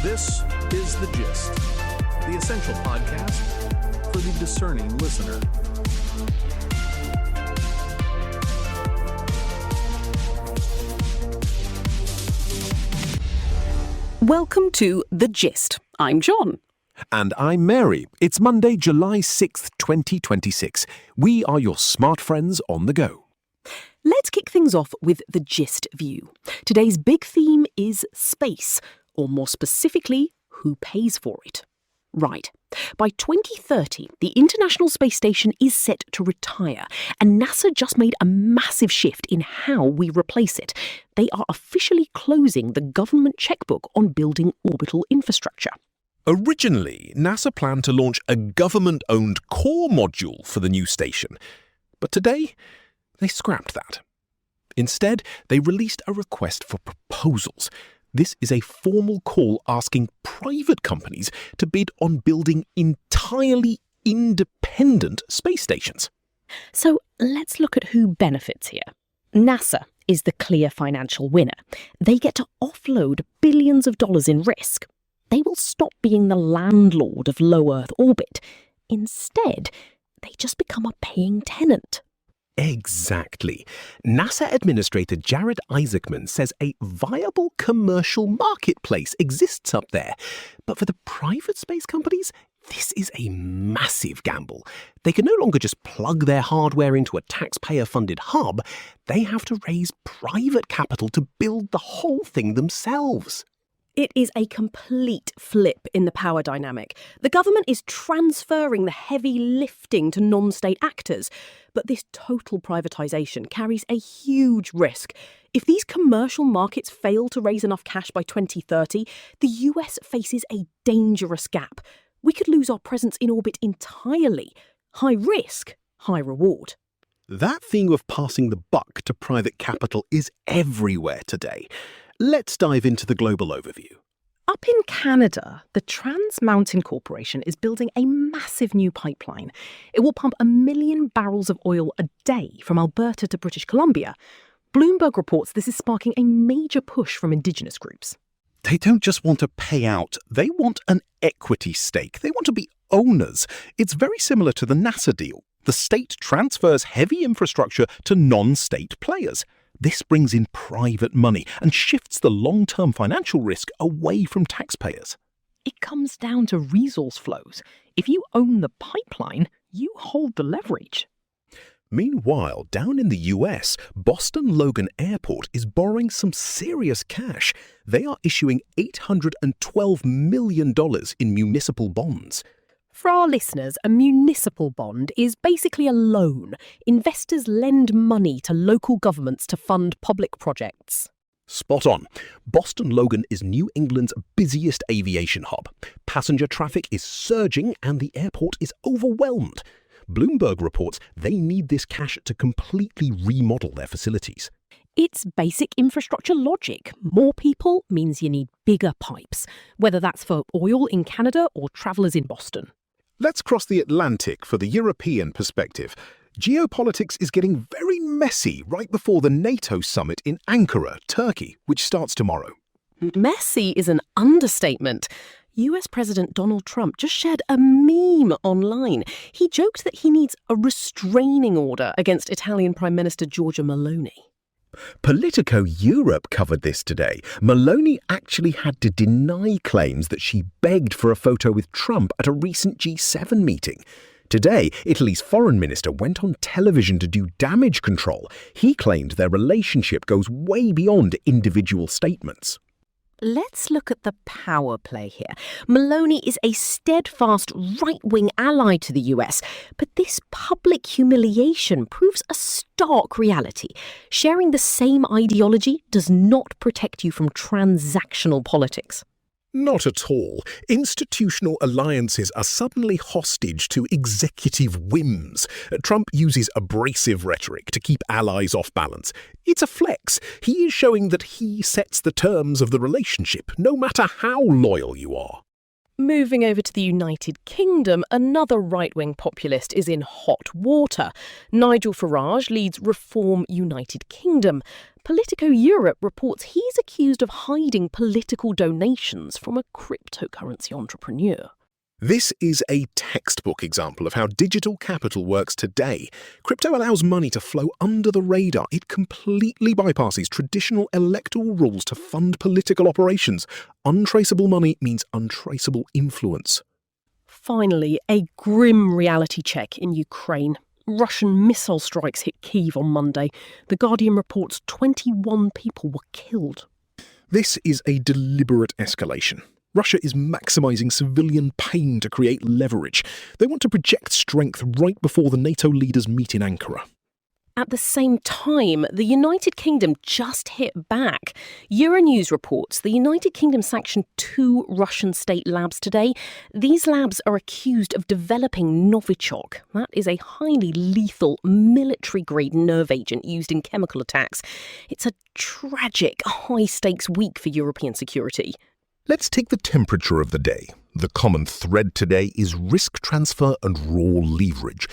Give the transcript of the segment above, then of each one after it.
This is The Gist, the essential podcast for the discerning listener. Welcome to The Gist. I'm John. And I'm Mary. It's Monday, July 6th, 2026. We are your smart friends on the go. Let's kick things off with the gist view. Today's big theme is space, or more specifically, who pays for it. Right. By 2030, the International Space Station is set to retire, and NASA just made a massive shift in how we replace it. They are officially closing the government checkbook on building orbital infrastructure. Originally, NASA planned to launch a government-owned core module for the new station. But today, they scrapped that. Instead, they released a request for proposals. This is a formal call asking private companies to bid on building entirely independent space stations. So let's look at who benefits here. NASA is the clear financial winner. They get to offload billions of dollars in risk. They will stop being the landlord of low Earth orbit. Instead, they just become a paying tenant. Exactly. NASA Administrator Jared Isaacman says a viable commercial marketplace exists up there. But for the private space companies, this is a massive gamble. They can no longer just plug their hardware into a taxpayer-funded hub. They have to raise private capital to build the whole thing themselves. It is a complete flip in the power dynamic. The government is transferring the heavy lifting to non-state actors. But this total privatisation carries a huge risk. If these commercial markets fail to raise enough cash by 2030, the US faces a dangerous gap. We could lose our presence in orbit entirely. High risk, high reward. That theme of passing the buck to private capital is everywhere today. Let's dive into the global overview. Up in Canada, the Trans Mountain Corporation is building a massive new pipeline. It will pump 1 million barrels of oil a day from Alberta to British Columbia. Bloomberg reports this is sparking a major push from Indigenous groups. They don't just want to pay out, they want an equity stake. They want to be owners. It's very similar to the NASA deal. The state transfers heavy infrastructure to non-state players. This brings in private money and shifts the long-term financial risk away from taxpayers. It comes down to resource flows. If you own the pipeline, you hold the leverage. Meanwhile, down in the US, Boston Logan Airport is borrowing some serious cash. They are issuing $812 million in municipal bonds. For our listeners, a municipal bond is basically a loan. Investors lend money to local governments to fund public projects. Spot on. Boston Logan is New England's busiest aviation hub. Passenger traffic is surging and the airport is overwhelmed. Bloomberg reports they need this cash to completely remodel their facilities. It's basic infrastructure logic. More people means you need bigger pipes, whether that's for oil in Canada or travellers in Boston. Let's cross the Atlantic for the European perspective. Geopolitics is getting very messy right before the NATO summit in Ankara, Turkey, which starts tomorrow. Messy is an understatement. US President Donald Trump just shared a meme online. He joked that he needs a restraining order against Italian Prime Minister Giorgia Meloni. Politico Europe covered this today. Meloni actually had to deny claims that she begged for a photo with Trump at a recent G7 meeting. Today, Italy's foreign minister went on television to do damage control. He claimed their relationship goes way beyond individual statements. Let's look at the power play here. Meloni is a steadfast right-wing ally to the US, but this public humiliation proves a stark reality. Sharing the same ideology does not protect you from transactional politics. Not at all. Institutional alliances are suddenly hostage to executive whims. Trump uses abrasive rhetoric to keep allies off balance. It's a flex. He is showing that he sets the terms of the relationship, no matter how loyal you are. Moving over to the United Kingdom, another right-wing populist is in hot water. Nigel Farage leads Reform United Kingdom. Politico Europe reports he's accused of hiding political donations from a cryptocurrency entrepreneur. This is a textbook example of how digital capital works today. Crypto allows money to flow under the radar. It completely bypasses traditional electoral rules to fund political operations. Untraceable money means untraceable influence. Finally, a grim reality check in Ukraine. Russian missile strikes hit Kyiv on Monday. The Guardian reports 21 people were killed. This is a deliberate escalation. Russia is maximising civilian pain to create leverage. They want to project strength right before the NATO leaders meet in Ankara. At the same time, the United Kingdom just hit back. Euronews reports the United Kingdom sanctioned 2 Russian state labs today. These labs are accused of developing Novichok. That is a highly lethal military-grade nerve agent used in chemical attacks. It's a tragic, high-stakes week for European security. Let's take the temperature of the day. The common thread today is risk transfer and raw leverage.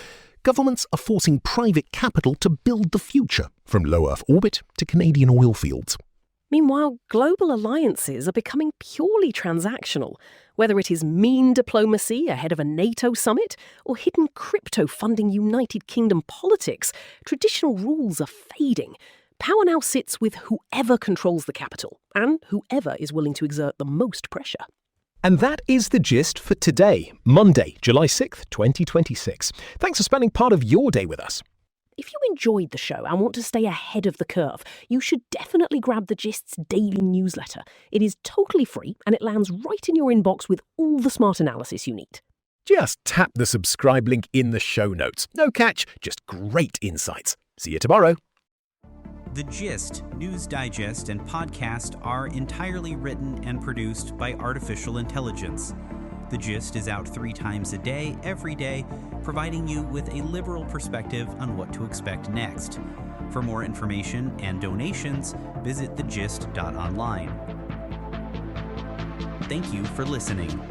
Governments are forcing private capital to build the future, from low Earth orbit to Canadian oil fields. Meanwhile, global alliances are becoming purely transactional. Whether it is mean diplomacy ahead of a NATO summit or hidden crypto funding United Kingdom politics, traditional rules are fading. Power now sits with whoever controls the capital and whoever is willing to exert the most pressure. And that is the gist for today, Monday, July 6th, 2026. Thanks for spending part of your day with us. If you enjoyed the show and want to stay ahead of the curve, you should definitely grab the Gist's daily newsletter. It is totally free and it lands right in your inbox with all the smart analysis you need. Just tap the subscribe link in the show notes. No catch, just great insights. See you tomorrow. The Gist, News Digest, and podcast are entirely written and produced by artificial intelligence. The Gist is out 3 times a day, every day, providing you with a liberal perspective on what to expect next. For more information and donations, visit thegist.online. Thank you for listening.